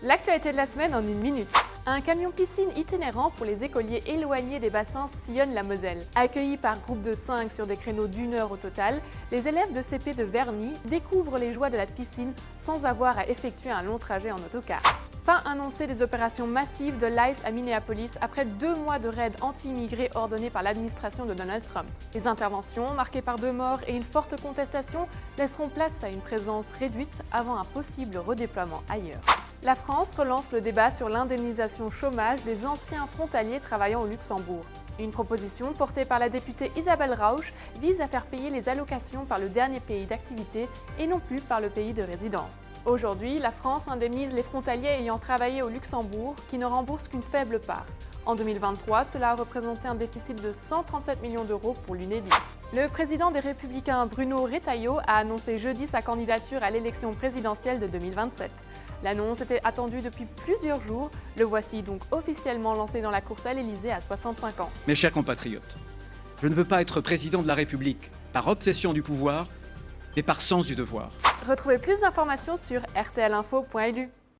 L'actualité de la semaine en une minute. Un camion piscine itinérant pour les écoliers éloignés des bassins sillonne la Moselle. Accueillis par groupe de 5 sur des créneaux d'1 heure au total, les élèves de CP de Verny découvrent les joies de la piscine sans avoir à effectuer un long trajet en autocar. Fin annoncée des opérations massives de l'ICE à Minneapolis après 2 mois de raids anti-immigrés ordonnés par l'administration de Donald Trump. Les interventions, marquées par 2 morts et une forte contestation, laisseront place à une présence réduite avant un possible redéploiement ailleurs. La France relance le débat sur l'indemnisation chômage des anciens frontaliers travaillant au Luxembourg. Une proposition portée par la députée Isabelle Rauch vise à faire payer les allocations par le dernier pays d'activité et non plus par le pays de résidence. Aujourd'hui, la France indemnise les frontaliers ayant travaillé au Luxembourg qui ne remboursent qu'une faible part. En 2023, cela a représenté un déficit de 137 millions d'euros pour l'UNEDIC. Le président des Républicains Bruno Retailleau a annoncé jeudi sa candidature à l'élection présidentielle de 2027. L'annonce était attendue depuis plusieurs jours. Le voici donc officiellement lancé dans la course à l'Élysée à 65 ans. Mes chers compatriotes, je ne veux pas être président de la République par obsession du pouvoir, mais par sens du devoir. Retrouvez plus d'informations sur rtlinfo.lu.